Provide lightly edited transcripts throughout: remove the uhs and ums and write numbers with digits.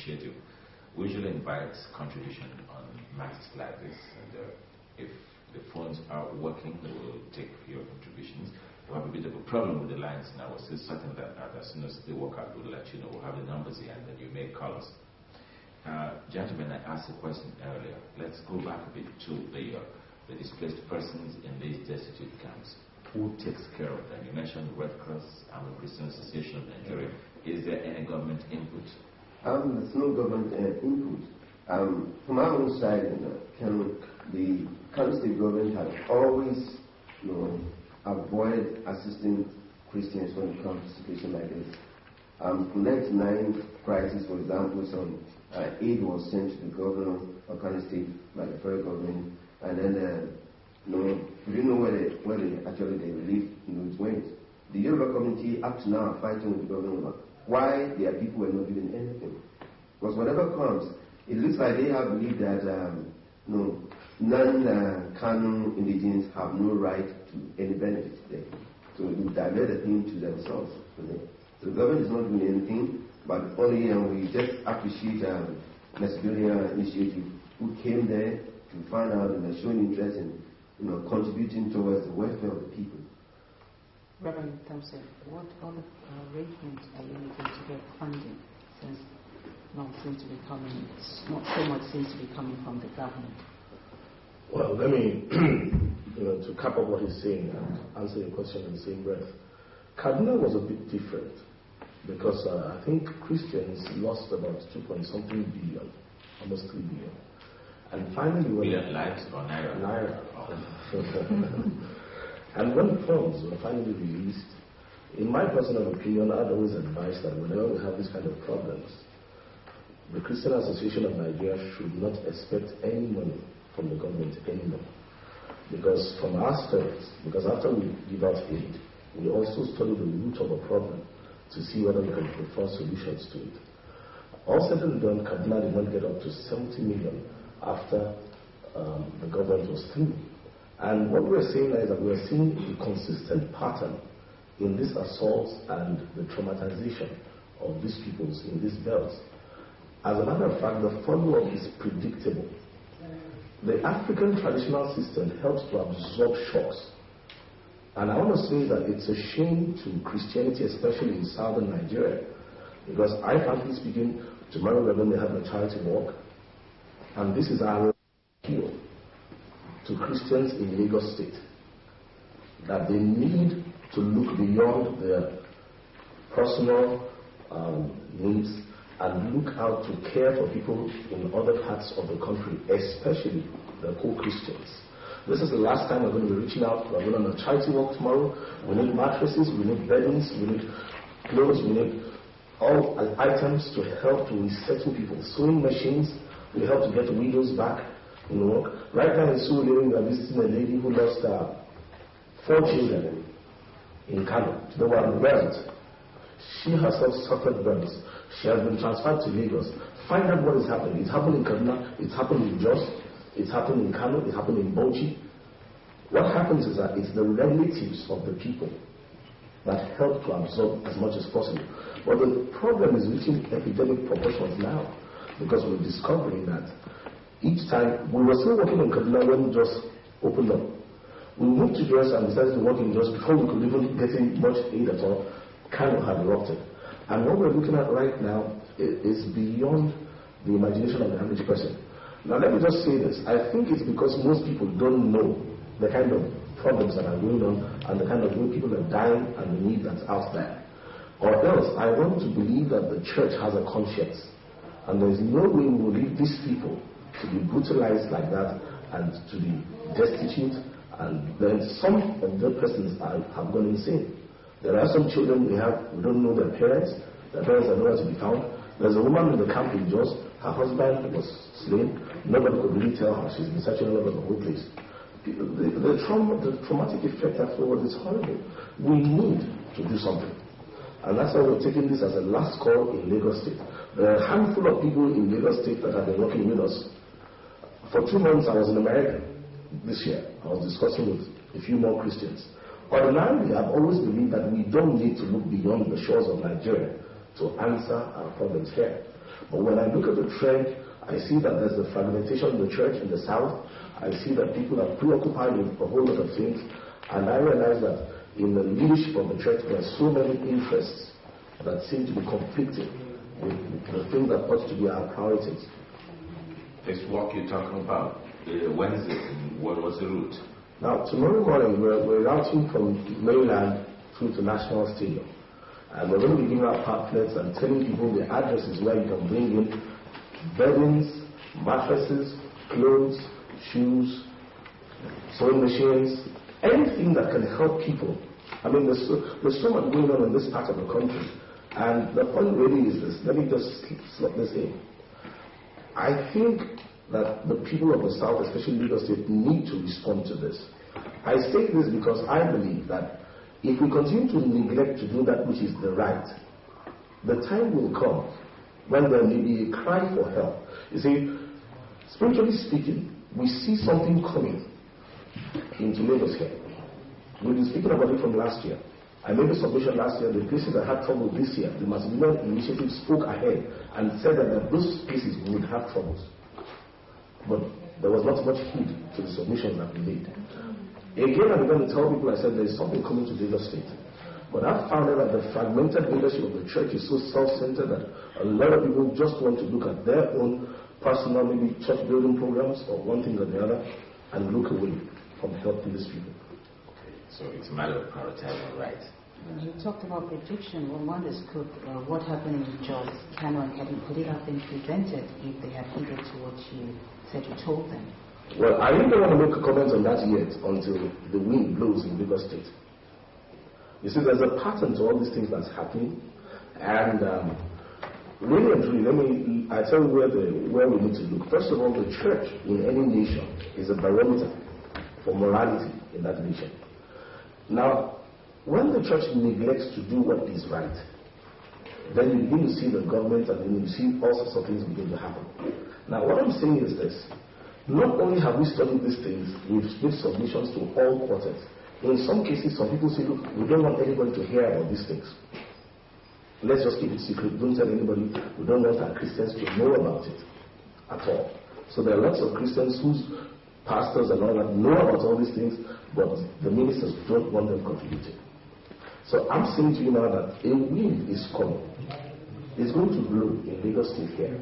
initiative. We usually invite contribution on matters like this, and if the phones are working, we will take your contributions. We have a bit of a problem with the lines now. We're still certain that as soon as they work out, we'll let you know. We'll have the numbers here, and then you may call us. Gentlemen, I asked a question earlier. Let's go back a bit to the displaced persons in these destitute camps. Who takes care of them? You mentioned the Red Cross and the Christian Association of Nigeria. Is there any government input? There's no government input. From our own side, the Kano State government has always, avoided assisting Christians when it comes to a situation like this. The 99 crisis, for example, some aid was sent to the governor of Kano State by the federal government, and then we didn't know where they relief went. The Yoruba community up to now are fighting with the government about why their people were not given anything. Because whatever comes, it looks like they have believed that non-Kano indigenous have no right to any benefits there. So they divert the thing to themselves. So the government is not doing anything, but only we just appreciate Macedonian initiative who came there to find out and are showing interest in contributing towards the welfare of the people. Reverend Thompson, what other arrangements are you making to get funding, since not so much seems to be coming from the government? Well, let me, to cap up what he's saying and answer your question in the same breath. Kaduna was a bit different because I think Christians lost about 2-something billion, almost 3 billion. And finally, billion lives or naira? Naira. And when funds were finally released, in my personal opinion, I'd always advise that whenever we have these kind of problems, the Christian Association of Nigeria should not expect any money from the government anymore. Because from our studies, because after we give out aid, we also study the root of a problem to see whether we can prefer solutions to it. All said and done, Kaduna did not get up to 70 million after the government was through. And what we're saying is that we're seeing a consistent pattern in these assaults and the traumatization of these peoples in these belts. As a matter of fact, the follow-up is predictable. The African traditional system helps to absorb shocks. And I want to say that it's a shame to Christianity, especially in southern Nigeria, because I, frankly speaking, tomorrow we're going to have a charity walk, and this is our appeal to Christians in Lagos State, that they need to look beyond their personal needs and look out to care for people in other parts of the country, especially the co-Christians. This is the last time we're going to be reaching out. We're going on a charity walk tomorrow. We need mattresses, we need beddings, we need clothes, we need all items to help to resettle people. Sewing machines, we help to get widows back. Right now in Surulere, we are visiting a lady who lost 4 children in Kano. They were burnt. She herself suffered burns. She has been transferred to Lagos. Find out what is happening. It's happened in Kaduna, it's happened in Jos, it's happened in Kano, it's happened in Bauchi. What happens is that it's the relatives of the people that help to absorb as much as possible. But the problem is reaching epidemic proportions now, because we're discovering that each time, we were still working in Kaduna when Jos opened up. We moved to Jos and decided to work in Jos before we could even get in much aid at all. Kano had erupted. And what we're looking at right now is beyond the imagination of the average person. Now let me just say this. I think it's because most people don't know the kind of problems that are going on and the kind of way people are dying and the need that's out there. Or else, I want to believe that the church has a conscience. And there is no way we will leave these people to be brutalized like that and to be destitute, and then some of the persons have gone insane. There are some children we don't know their parents are nowhere to be found. There's a woman in the camp in Jos, her husband was slain, nobody could really tell her, she's been searching all over the whole place. The traumatic effect afterwards is horrible. We need to do something. And that's why we're taking this as a last call in Lagos State. There are a handful of people in Lagos State that have been working with us. For 2 months I was in America this year. I was discussing with a few more Christians. Ordinarily, I've always believed that we don't need to look beyond the shores of Nigeria to answer our problems here. But when I look at the trend, I see that there's the fragmentation in the church in the south. I see that people are preoccupied with a whole lot of things. And I realize that in the leadership of the church, there are so many interests that seem to be conflicting with the things that ought to be our priorities. This walk you're talking about, Wednesday, what was the route? Now, tomorrow morning, we're routing from mainland through to National Stadium. And we're going to be giving out pamphlets and telling people the addresses where you can bring in beddings, mattresses, clothes, shoes, sewing machines, anything that can help people. I mean, there's so much going on in this part of the country. And the point really is this. Let me just slot this in. I think that the people of the South, especially Lagos State, need to respond to this. I say this because I believe that if we continue to neglect to do that which is the right, the time will come when there may be a cry for help. You see, spiritually speaking, we see something coming into Lagos here. We've been speaking about it from last year. I made a submission last year. The places that had trouble this year, the Macedonian initiative spoke ahead and said that those places would have troubles. But there was not much heed to the submission that we made. Again, I began to tell people, I said, there is something coming to Lagos State. But I found out that the fragmented leadership of the church is so self-centered that a lot of people just want to look at their own personal, maybe church building programs or one thing or the other and look away from helping these people. So it's a matter of prioritizing, right? You talked about prediction. Well, one is what happened in Jos, Kano, and Kebbi. Could it have been prevented if they had heeded to what you said you told them? Well, I really don't want to make a comment on that yet until the wind blows in Lagos State. You see, there's a pattern to all these things that's happening. And really and truly, I tell you where we need to look. First of all, the church in any nation is a barometer for morality in that nation. Now, when the church neglects to do what is right, then you begin to see the government and then you see all sorts of things begin to happen. Now, what I'm saying is this. Not only have we studied these things, we've made submissions to all quarters. In some cases, some people say, look, we don't want anybody to hear about these things. Let's just keep it secret. Don't tell anybody. We don't want our Christians to know about it at all. So there are lots of Christians whose pastors and all that know about all these things, but the ministers don't want them contributing. So I'm saying to you now that a wind is coming. It's going to blow in Lagos State here.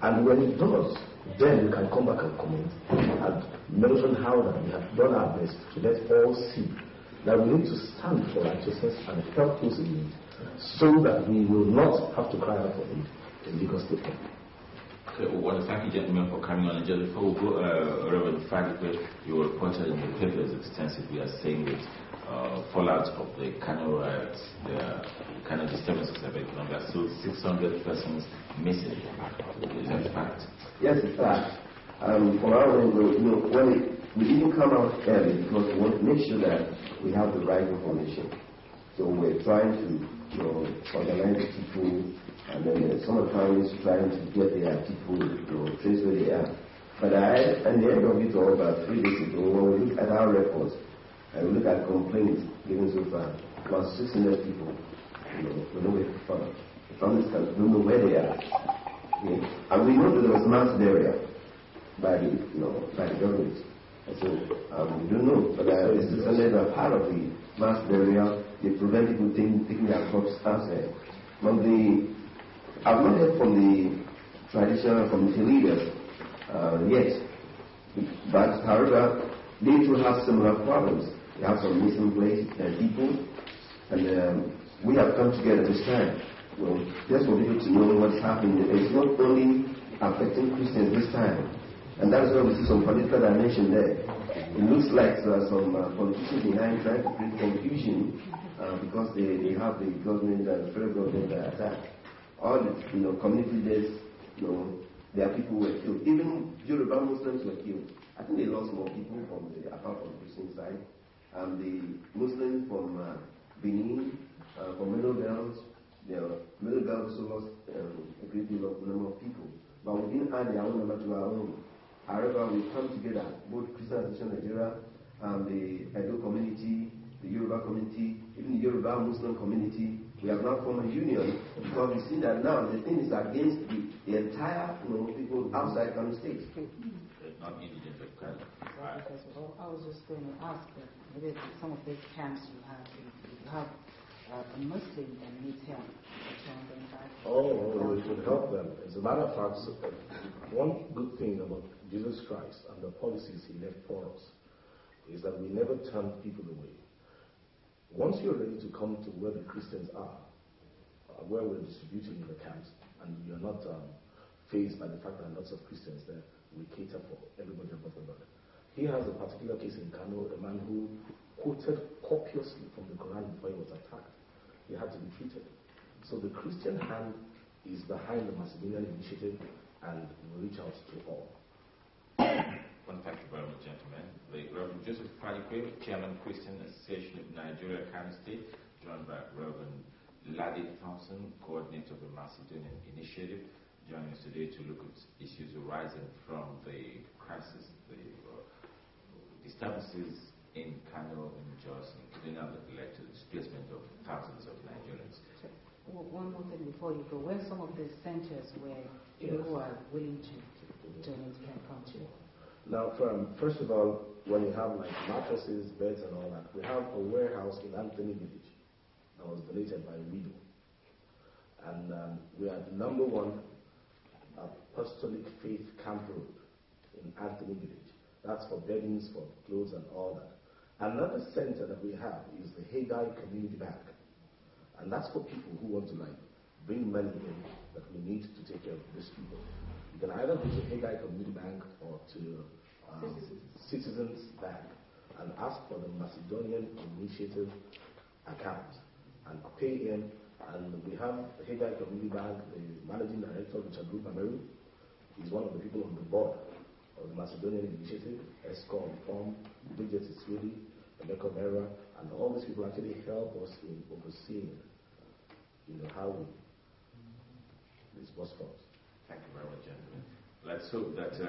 And when it does, then we can come back and comment and mention how that we have done our best to let all see that we need to stand for righteousness and help those in need so that we will not have to cry out for aid in Lagos State. Okay, well, thank you, gentlemen, for coming on. And just before we go, Reverend Fadipe, you were reported in the papers extensively as saying that fallout of the Kano riots, the Kano disturbances have been there are still 600 persons missing. Is that a fact? Yes, it's fact. From our end, we didn't come out early because we want to make sure that we have the right information. So we're trying to organize the people, and then some of the families trying to get their people, trace where they are. But at the end of it all, about 3 days ago, when we look at our records, and we look at complaints given so far, about 600 people, we know where to find. The families don't know where they are. Okay? And we know that there was mass burial by the government. And so we don't know, but the 600 are part of the mass burial. They prevent people taking their crops outside. I've not heard from the traditional community leaders yet, but however, they too have similar problems. They have some missing people, and we have come together this time. Just for people to know what's happening. It's not only affecting Christians this time, and that's why we see some political dimension there. It looks like there are some politicians behind trying to create confusion because they have the government, the federal government attack. All the community leaders, their people were killed. Even Yoruba Muslims were killed. I think they lost more people apart from the Christian side. The Muslims from Benin, from Middle Belt, the Middle Belt also lost a great deal of number of people. But we didn't add their own number to our own. However, we come together, both Christian Association Nigeria, the Edo community, the Yoruba community, even the Yoruba Muslim community. We have now formed a union because we see that now the thing is against the entire people outside Kano State. Not indigent of Kano. I was just going to ask that maybe some of these camps you have a Muslim that needs help. We should help them. As a matter of fact, one good thing about Jesus Christ and the policies he left for us is that we never turn people away. Once you're ready to come to where the Christians are, where we're distributing in the camps, and you're not faced by the fact that lots of Christians there, we cater for everybody above the Lord. He has a particular case in Kano, a man who quoted copiously from the Quran before he was attacked. He had to be treated. So the Christian hand is behind the Macedonian initiative, and we reach out to all. Well, thank you very much, gentlemen. The Reverend Joseph Fadikwe, Chairman, Christian Association of Nigeria, Kano State, joined by Reverend Ladi Thompson, coordinator of the Macedonian Initiative, joining us today to look at issues arising from the crisis, the disturbances in Kano and Jos, including that led to the displacement of thousands of Nigerians. One more thing before you go. Where some of the centers where people who are willing to donate can come to? Now, first of all, when you have like mattresses, beds, and all that, we have a warehouse in Anthony Village that was donated by a widow. And we are the #1 Apostolic Faith Camp Road in Anthony Village. That's for beddings, for clothes, and all that. Another center that we have is the Haggai Community Bank. And that's for people who want to bring money in that we need to take care of these people. You can either go to Haggai Community Bank or to Citizens Bank and ask for the Macedonian Initiative account and pay in. And we have the Haggai Community Bank, the managing director, Richard Mameru. He's one of the people on the board of the Macedonian Initiative, ESCOM, FORM, Bridget Iswedi, Emeka Mera, and all these people actually help us in overseeing, how this was fought. Thank you very much, gentlemen. Let's hope that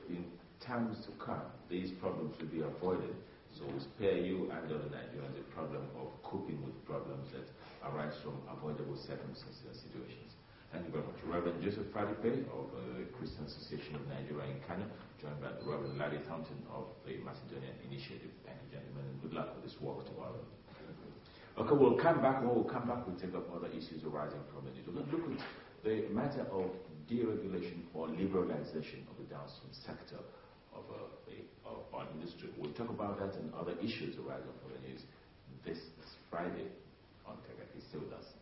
in times to come, these problems will be avoided. So we spare you and other Nigerians the problem of coping with problems that arise from avoidable circumstances and situations. Thank you very much. Reverend Joseph Fadipe of the Christian Association of Nigeria in Kano, joined by Reverend Ladi Thompson of the Macedonian Initiative. Thank you, gentlemen, and good luck with this work tomorrow. Okay, we'll come back. When we'll come back, we'll take up other issues arising from it. We'll look at the matter of deregulation or liberalization of the downstream sector of our industry. We'll talk about that and other issues arising from the news this Friday on Tech. Stay with us.